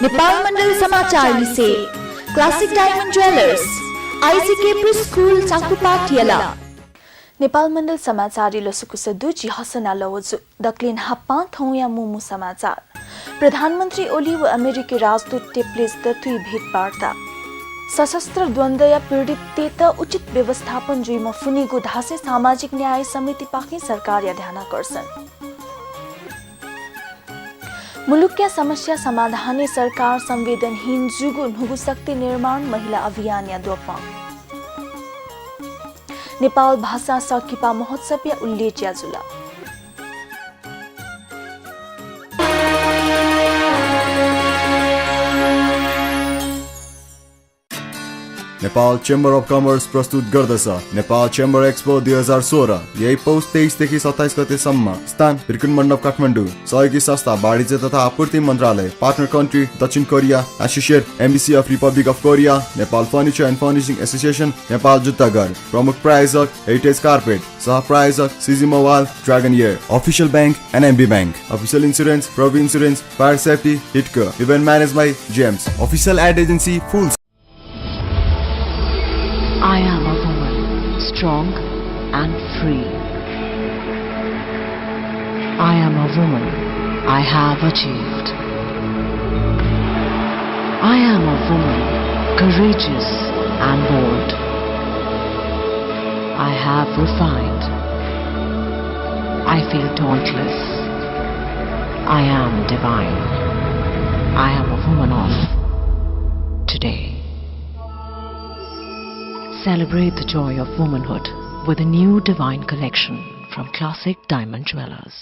नेपाल मण्डल समाचार लिसे क्लासिक डायमंड ज्वेलर्स आईसीके प्रिस्कुल चाकुपाट यला नेपाल मण्डल समाचार लसुकुसदु जी हसना लवजु दक्लिन हाप्पा थौया मुमु समाचार प्रधानमन्त्री ओली व अमेरिकी राजदूत टेप्लेस दथुई भेटवार्ता सशस्त्र द्वन्द्व या पीडित तेत उचित व्यवस्थापन जुइमा फुनिगु धासे सामाजिक न्याय समिति पाखी सरकार या ध्यान आकर्षण मुलुकिया समस्या समाधाने सरकार संवेदनहीन जुगु नुगु शक्ति निर्माण महिला अभियान या दोपा नेपाल भाषा सकिपा महोत्सव या उल्लेख या जुला नेपाल चेम्बर अफ कमर्स प्रस्तुत गर्दछ नेपाल चेम्बर एक्सपो 2016 यही पौष 23 देखि 27 गतेसम्म। स्थान बिर्कुन मण्डप काठमाडौँ। सहयोगी संस्था वाणिज्य तथा आपूर्ति मन्त्रालय, पार्टनर कन्ट्री दक्षिण Korea, associate embassy of republic of Korea, Nepal furniture and furnishing association, Nepal जुत्ता घर। प्रमुख प्रायोजक हेरिटेज कार्पेट, सह प्रायोजक CG mobile, dragon year. Official bank NMB bank. Official insurance प्रवि insurance, fire safety Hitco. Event manage by Gems. Official ad agency full. I am a woman, strong and free. I am a woman, I have achieved. I am a woman, courageous and bold. I have refined. I feel dauntless. I am divine. I am a woman of today. Celebrate the joy of womanhood with a new divine collection from Classic Diamond Jewelers.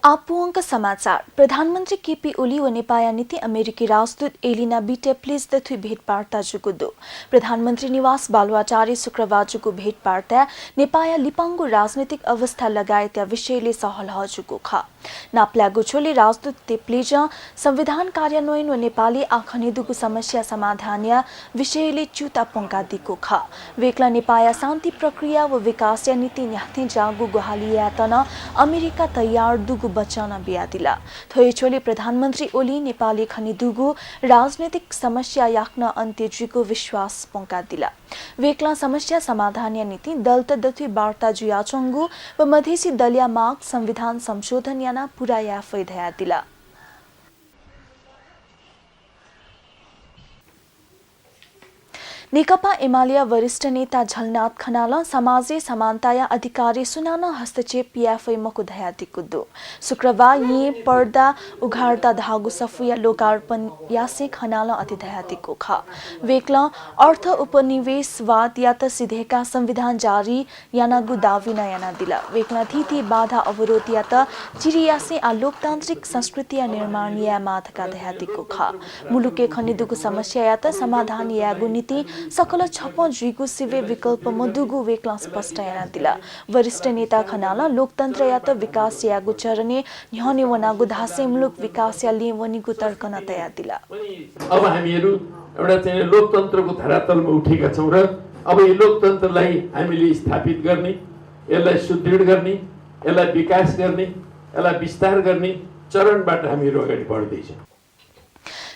आपुअंक समाचार प्रधानमन्त्री केपी ओली व नेपाया नीति अमेरिकी राजदूत Elina be टेप्लेस दथुई भेटवार्ता जुगुदो प्रधानमन्त्री निवास बालुवाटारी शुक्रबार जुगु भेटवार्ता नेपाया लिपाङ्गु राजनीतिक अवस्था लगायत विषयले सहलह जुगु ख नाप्लागु छोले राजदूत टेप्लेज संविधान कार्यान्वयन व नेपाली आखनिदुगु समस्या समाधान या विषयले च्युता पंका दिको ख वेक्ला नेपाया शान्ति प्रक्रिया व विकास या नीति न्याथे जागु गुहालिया तना अमेरिका तयार दुगु बचाउन बिया दिला थोइछोले प्रधानमन्त्री ओली नेपाली खनिदुगु राजनीतिक समस्या याक्न अन्त्यजुको विश्वास पंका दिला वेक्ला समस्या समाधान या नीति दल तदथुई वार्ता जुयाचंगु व मधेसी दलिया माग संविधान संशोधन याना पूरा या फैदया दिला नेकपा एमाले वरिष्ठ नेता झलनाथ खनाल समाजे समानता या अधिकारी सुनाना हस्तक्षेप पीएफआई मको धयातिकुद्दो शुक्रबार ये पर्दा उघार्दा धागु सफुया लोकार्पण यासे खनाल अतिधयातिको ख वेक्ला अर्थ उपनिवेशवाद या त सिधेका संविधान जारी यानागु दावी नयाना दिला वेक्ला थीथी बाधा अवरोध या त चिरियासे आ लोकतान्त्रिक संस्कृति या निर्माण या माथका धयातिको ख मुलुके खनिदुगु समस्या या त समाधान यागु नीति सकल छप जुइगु सिवे विकल्प मधुगु वेक्ला स्पष्ट याना दिला वरिष्ठ नेता खनाला लोकतन्त्र या त विकास यागु चरणे न्हने वनागु धासे मुलुक विकास या लेवनीगु तर्कन तया दिला अब हामीहरु एउटा चाहिँ लोकतन्त्रको धरातलमा उठेका छौं र अब यो लोकतन्त्रलाई हामीले स्थापित गर्ने यसलाई सुदृढ गर्ने यसलाई विकास गर्ने यसलाई विस्तार गर्ने चरणबाट हामीहरु अगाडि बढ्दै छौं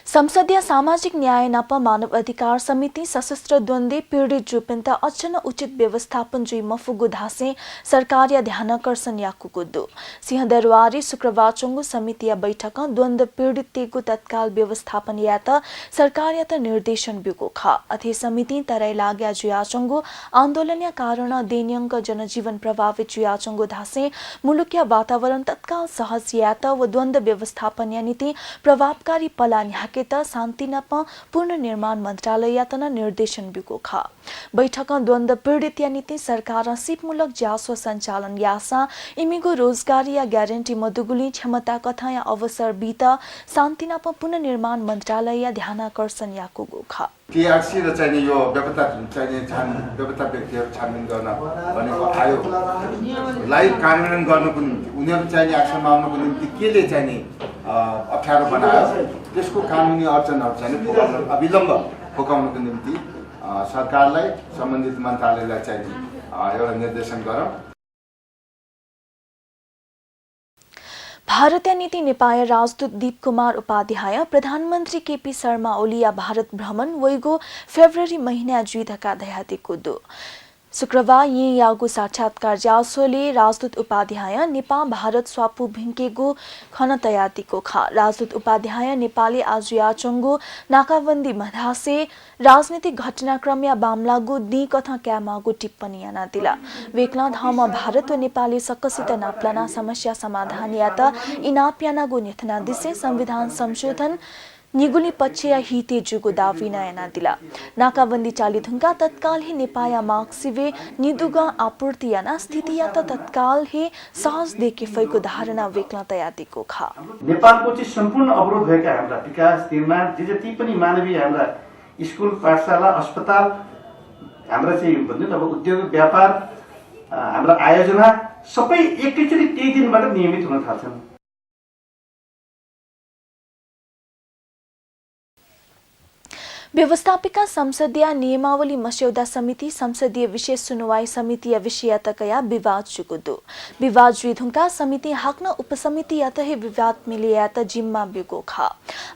संसदीय सामाजिक न्याय नप मानव अधिकार समिति सशस्त्र द्वन्द्वे पीडित जुपिन्ता अचन उचित व्यवस्थापन जुई मफुगु धासे सरकार या ध्यानाकर्षण याकुगुदु सिंहदरबारी शुक्रबार चंगु समिति या बैठक द्वन्द्व पीडित तेगु तत्काल व्यवस्थापन या त सरकार या त निर्देशन बिगु ख अथे समिति तराई लाग्या जुया चंगु आन्दोलन या कारण दैनिक जनजीवन प्रभावित जुया चंगु धासे मुलुकिया वातावरण तत्काल सहज या त व द्वन्द्व व्यवस्थापन या नीति प्रभावकारी पला शान्ति नप पूर्ण निर्माण मन्त्रालय यातना निर्देशन बिको ख बैठक द्वन्द्व पीडित या नीति सरकार सिपमूलक जासो सञ्चालन यासा इमिगो रोजगारी या ग्यारेन्टी मधुगुली क्षमता कथा या अवसर बीत शान्ति नप पूर्ण निर्माण मन्त्रालय या ध्यानाकर्षण याको गो ख टीआरसी र चाहिँ यो व्यवस्था चाहिँ व्यवस्था व्यक्तिहरु छानबिन गर्न भनेको आयो लाइभ कार्यान्वयन गर्नको निम्ति उनीहरु चाहिँ एक्सनमा आउनको निम्ति केले चाहिँ अप्ठ्यारो बनायो त्यसको कानुनी अडचनहरु चाहिँ अविलम्ब फुकाउनको निम्ति सरकारलाई सम्बन्धित मन्त्रालयलाई चाहिँ एउटा निर्देशन गरौँ। भारतीय नीति निकाय राजदूत दीप कुमार उपाध्याय प्रधानमन्त्री केपी शर्मा ओलिया भारत भ्रमण वैगो फेब्रुअरी महिना जुइधका दयाती कुदु शुक्रबार यी यागु साक्षात्कार जासोले राजदूत उपाध्याय नेपाल भारत स्वापु भिङ्केगु खन तयातीको खा राजदूत उपाध्याय नेपाली आज याचंगु नाकाबन्दी मधासे राजनीतिक घटनाक्रम या बामलागु दी कथा क्यामागु टिप्पणी याना दिला वेक्ला धाम भारत व नेपाली सक्कसित नाप्लाना समस्या समाधान या त इनाप्यानागु निथना दिसे संविधान संशोधन निगुली पक्षया हिते जुगु दावी नयाना दिला नाकाबन्दी चालिधुंका तत्काल ही नेपाया मार्क्सिवे निदुगा आपूर्ति याना स्थिति या त तत्काल ही सहज देखे फैको धारणा वेक्ला तयातीको खा नेपालको चाहिँ सम्पूर्ण अवरोध भएका हाम्रा विकास निर्माण जे जति पनि मानवीय हाम्रा स्कुल पाठशाला अस्पताल हाम्रा चाहिँ भन्नु अब उद्योग व्यापार हाम्रा आयोजना सबै एकैचोटि त्यही दिनबाट नियमित हुन थाल्छन्। व्यवस्थापिका संसदीय नियमावली मस्यौदा समिति संसदीय विशेष सुनवाई समिति या विषयतकया विवाद चुकुदु विवाद जुइधुंका समिति हाक्न उपसमिति यातहे विवाद मिलियात जिम्मा बिगो खा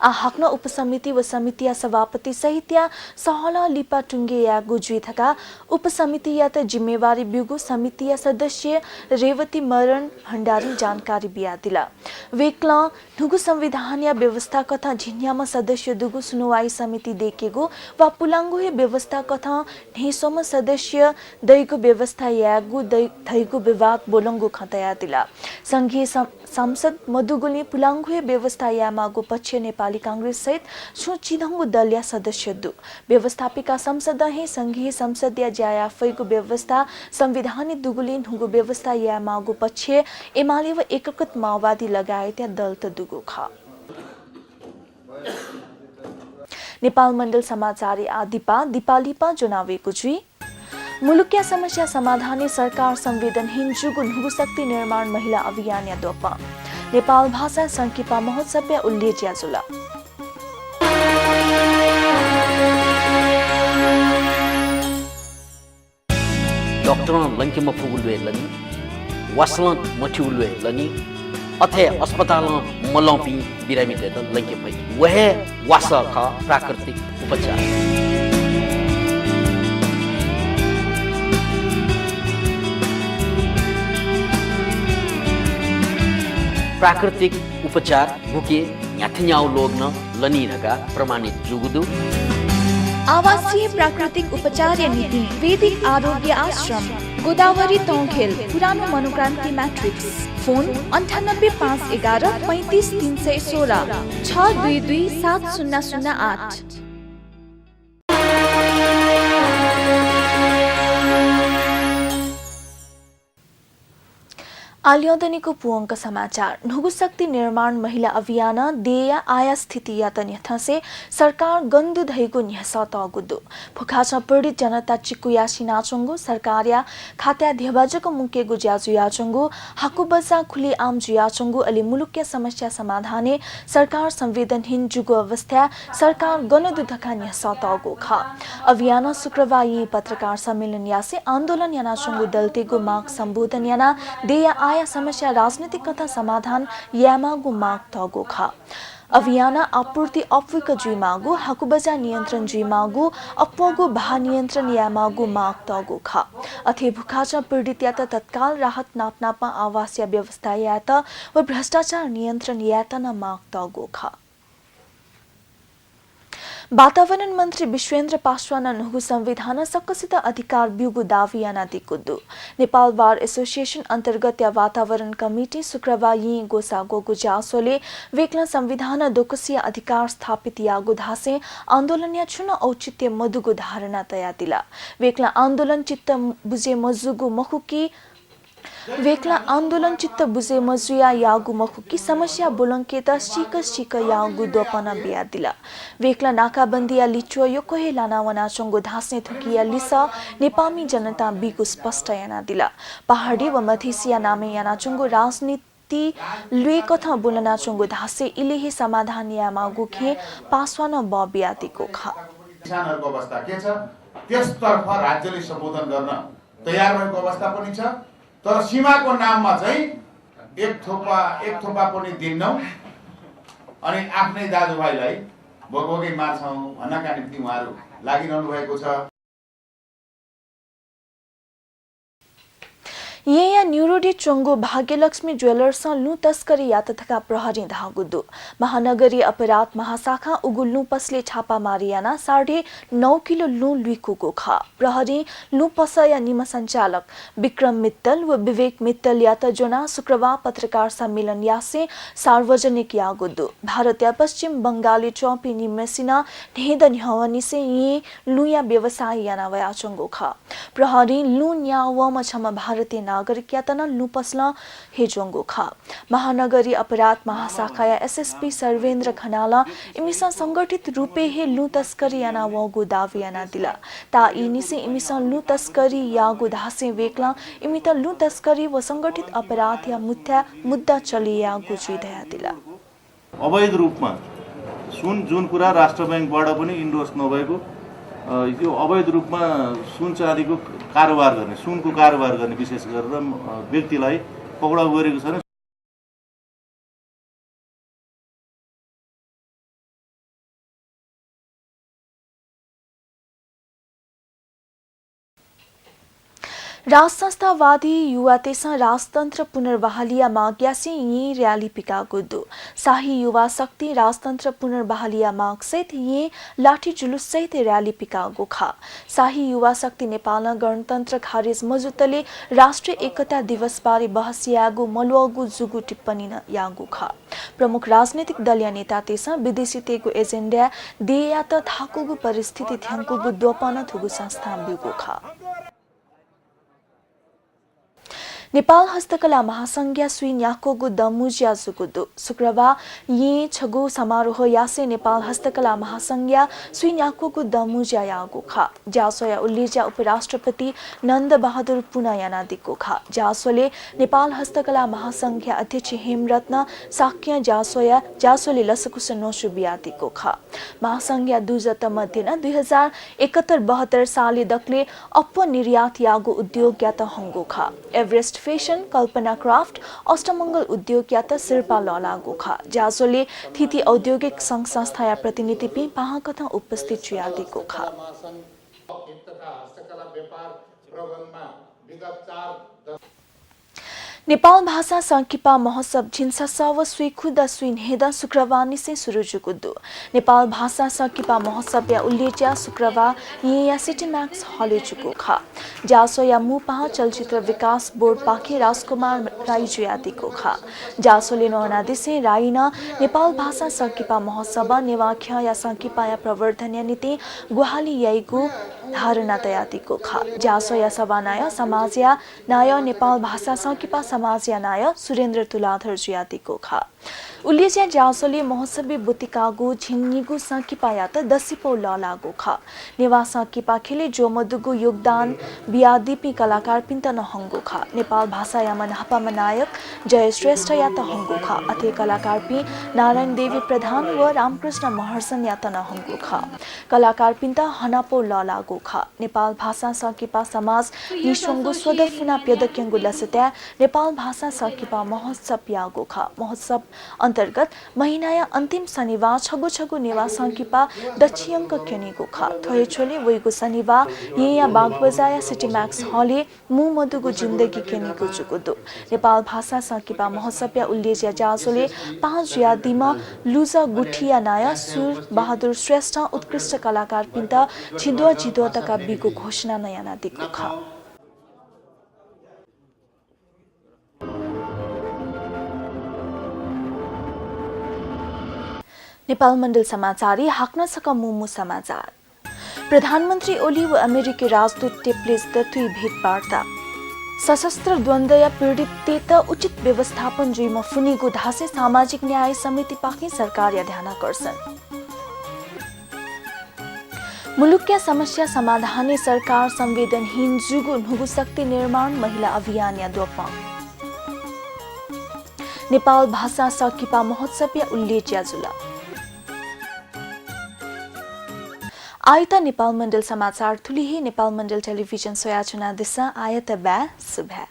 आ हाक्न उपसमिति व समिति या सभापति सहित या सहला लिपा टुंगे या गुजुइथका उपसमिति यात जिम्मेवारी बिगो समिति या सदस्य रेवती मरण भण्डारी जानकारी बिया दिला वेक्ला नुगु संविधान या व्यवस्था कथा झिन्यामा सदस्य दुगु सुनवाई समिति देखेगो वा पुलाङ्गु व्यवस्था कथा ढेसोम सदस्य दैगु व्यवस्था यागु दैगु विवाद बोलंगु खतया दिला संघीय सांसद मधुगुली पुलाङ्गु व्यवस्था यामागु पक्ष नेपाली कांग्रेस सहित सुचिदंगु दल या सदस्य दु व्यवस्थापिका संसद हे संघीय संसद या जाया फैगु व्यवस्था संविधानिक दुगुली नुगु व्यवस्था यामागु पक्ष एमाले व एकीकृत माओवादी लगायत या दल त दुगु खा नेपाल मण्डल समाचारी आदिपा दिपालिपा जुनावेको जुई मुलुकिया समस्या समाधाने सरकार संवेदनहीन जुगु नुगु शक्ति निर्माण महिला अभियान या दोपा नेपाल भाषा संकिपा महोत्सव या उल्लेख याजुला डॉक्टर लंके मफुगुलवे लनी वासलन मठिउलवे लनी अथे अस्पताल मलौपी बिरामी दे लंके पई वह वासा का प्राकृतिक उपचार प्राकृतिक उपचार भुके याथन्याउ लोग्न लनी रगा प्रमाणित जुगुदु आवासीय प्राकृतिक उपचार नीति वैदिक आरोग्य आश्रम गोदावरी तौखेल पुरानो मनोक्रान्ति मैट्रिक्स फोन 9851 35 316 622 7008। आलियोदनीको पुअङ्क समाचार नुगु शक्ति निर्माण महिला अभियान देया आया स्थिति या तन्यथसे सरकार गन्दु धैगु न्यसा तगुदु फुखाचा पीडित जनता चिकुया सिनाचंगु सरकारिया खात्या धेबाजको मुकेगु ज्याजु याचंगु हाकुबजा खुली आम जुयाचंगु अलि मुलुकिया समस्या समाधाने सरकार संवेदनहीन जुगु अवस्था सरकार गन्दु धका न्यसा तगु खा अभियान शुक्रबार यी पत्रकार सम्मेलन यासे आन्दोलन यानाचंगु दलतेगु माग सम्बोधन याना देया आया समस्या राजनीतिक कथा समाधान यामागु माग तगो खा अभियान आपूर्ति अप्विक जुइमागु हाकुबजा नियन्त्रण जुइमागु अप्वगु भा नियन्त्रण यामागु माग तगो खा अथे भुखाचा पीडित या तत्काल राहत नापनापा आवास या व्यवस्था यात व भ्रष्टाचार नियन्त्रण यातना माग तगो खा वातावरण मंत्री विश्वेन्द्र पासवान नुगु संविधान सक्कसित अधिकार ब्युगु दावी याना दिकुदु नेपाल बार एसोसिएशन अंतर्गत या वातावरण कमिटी शुक्रबार यी गोसागो गुजासोले वेक्ला संविधान दोकसिया अधिकार स्थापित यागु धासे आन्दोलन या छुन औचित्य मधुगु धारणा तया दिला वेक्ला आन्दोलन चित्त बुझे मजुगु मखुकी वेक्ला आन्दोलन चित्त बुझे मजुया यागु मखुकी समस्या बोलंकेत शिक यागु दोपना बिया दिला वेक्ला नाकाबन्दी या लिचो यो कोहे लाना वना चंगो धास्ने थुकिया लिसा नेपामी जनता बिगु स्पष्ट याना दिला पहाडी व मधेसिया नामे याना चंगो राजनीति लुए कथा बोलना चंगो धासे इलेही समाधान या मागु खे पासवान ब बियातिको खा किसानहरुको अवस्था के छ त्यसतर्फ राज्यले सम्बोधन गर्न तयार भएको अवस्था पनि छ तर सीमाको नाममा चाहिँ एक थोपा पनि दिन्नौँ अनि आफ्नै दाजुभाइलाई भोगभोगै मार्छौँ भन्नका निम्ति उहाँहरू लागिरहनु भएको छ। यहाँ न्युरोडी चोङ्गो भाग्यलक्ष्मी ज्वेलर्स लु तस्करी यातथका प्रहरी धागुदु महानगरी अपराध महाशाखा उगु लु पसले छापा मारियाना 9.5 किलो लु लुइकुको खा प्रहरी लु पसया निम संचालक विक्रम मित्तल व विवेक मित्तल यात जोना शुक्रवार पत्रकार सम्मेलन यासे सार्वजनिक यागुदु भारतीय पश्चिम बंगाली चौपी निमेसिना ढेद न्हवनी से ये लुया व्यवसाय याना वया चोङ्गो खा प्रहरी लु न्यावम छम भारतीय नागरिक यातना लुपसला हेजोंगो खा महानगरी अपराध महाशाखा एसएसपी सर्वेन्द्र खनाला इमिसा संगठित रूपे हे लु तस्करी याना वगु दावी याना दिला ता इनिसे इमिसा लु तस्करी यागु धासे वेकला इमिता लु तस्करी व संगठित अपराध या मुद्दा चली यागु जुइदया दिला अवैध रूपमा सुन जुन कुरा राष्ट्र बैंकबाट पनि इन्डोर्स नभएको यो अवैध रूपमा सुन चाँदीको कारोबार गर्ने सुनको कारोबार गर्ने विशेष गरेर व्यक्तिलाई पक्राउ गरेको छ। राजसंस्थावादी युवा तेसा राजतन्त्र पुनर्बहालिया माग्यासी ये रैली पिका गुद्दु शाही युवा शक्ति राजतन्त्र पुनर्बहालिया माग सहित ये लाठी जुलुस सहित रैली पिका गोखा शाही युवा शक्ति नेपाल गणतन्त्र खारेज मजुतले राष्ट्रिय एकता दिवस बारे बहस यागु मलुवागु जुगु टिप्पणी यागु खा प्रमुख राजनीतिक दलीय नेता तेसा विदेशी तेगु एजेन्डा दिया त थाकुगु परिस्थिति थ्याङ्कुगु दोपन थुगु संस्था बिगु खा नेपाल हस्तकला महासंघ सुई न्याकोगु दमुजिया जुगुदु शुक्रवार ये छगु समारोह यासे नेपाल हस्तकला महासंघ सुई न्याकोगु दमुजिया यागु खा जासोया उल्लेजा उपराष्ट्रपति नन्द बहादुर पुना याना दिको खा जासोले नेपाल हस्तकला महासंघ अध्यक्ष हेमरत्न साक्य जासोले लसकुस नोसु बियातिको खा महासंघ दुजत मध्य 2071-72 साले दक्ले अपनिर्यात यागु उद्योग यात हंगो खा एभरेस्ट फेसन कल्पना क्राफ्ट अष्टमंगल उद्योग यात सिर्पा ललागो खा जासोले थिति औद्योगिक संघ संस्था या प्रतिनिधि पि पाहा कथा उपस्थित छुयादिको खा नेपाल भाषा संकिपा महोत्सव झिन्सा व सुइखुदा सुइनहेदा शुक्रवार निसे सुरु जुगुदु नेपाल भाषा संकिपा महोत्सव या उल्लेख्या शुक्रवार या सिटी मैक्स हले जुगु खा जासो या मुपा चलचित्र विकास बोर्ड पाखे राजकुमार राई जुयादिको खा जासोले नोनादिसे राईना नेपाल भाषा संकिपा महोत्सव नेवाख्या या संकिपा या प्रवर्धन या नीति गुहाली याइगु धारणा तयातिको खा जासो या सभानाय समाज या नाय नेपाल भाषा संकिपा समाज या नाय सुरेन्द्र तुलाधर जुयातिको खा उल्लेख्या जासोले महोत्सवी बुतिकागु झिन्निगु संकिपायात दसिपो ललागु खा नेवा संकिपा खेले जो मदुगु योगदान बियादीपी कलाकार पिन्त नहंगु खा नेपाल भाषा यामन हपाम नायक जय श्रेष्ठ यात हंगु खा अथे कलाकार पि नारायण देवी प्रधान व रामकृष्ण महर्षण यात नहंगु खा कलाकार पिन्त हनापो ललागु खा नेपाल भाषा संकिपा समाज निशंगु स्वदफुना प्यदक्यंगु लसत्या नेपाल भाषा संकिपा महोत्सव यागु खा महोत्सव अंतर्गत महिनाया अंतिम शनिवार छगु नेवा संकिपा दक्षिणक केनीगु खा थोयछोले वइगु शनिवार या बागबजाया सिटी मैक्स हले मु मधुगु जिन्दगी केनीगु जुगुदु नेपाल भाषा संकिपा महोत्सव या उल्लेख्या जासोले 5 यादीमा लुजा गुठिया नाया सुर बहादुर श्रेष्ठ उत्कृष्ट कलाकार पिन्ता छिदो जिदोतका बिगु घोषणा नयाँ दिगु खा नेपाल मण्डल समाचारी हाक्न सक मुमु समाचार प्रधानमन्त्री ओली व अमेरिकी राजदूत टेप्लेस दथुई भेटवार्ता सशस्त्र द्वन्द्व या पीडित तेत उचित व्यवस्थापन जुइम फुनिगु धासे सामाजिक न्याय समिति पाखी सरकार या ध्यान आकर्षण मुलुकिया समस्या समाधाने सरकार संवेदनहीन जुगु नुगु शक्ति निर्माण महिला अभियान या दोपा नेपाल भाषा संकिपा महोत्सव या उल्लेख्या जुला आयता नेपाल मण्डल समाचार थुलिही नेपाल मण्डल टेलिभिजन सोयाचुना दिशा आयत बा सुभा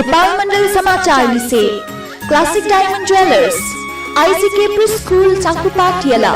नेपाल मण्डल समाचार लिसे, classic diamond jewellers, ICK pre school चाकुपाटियाला,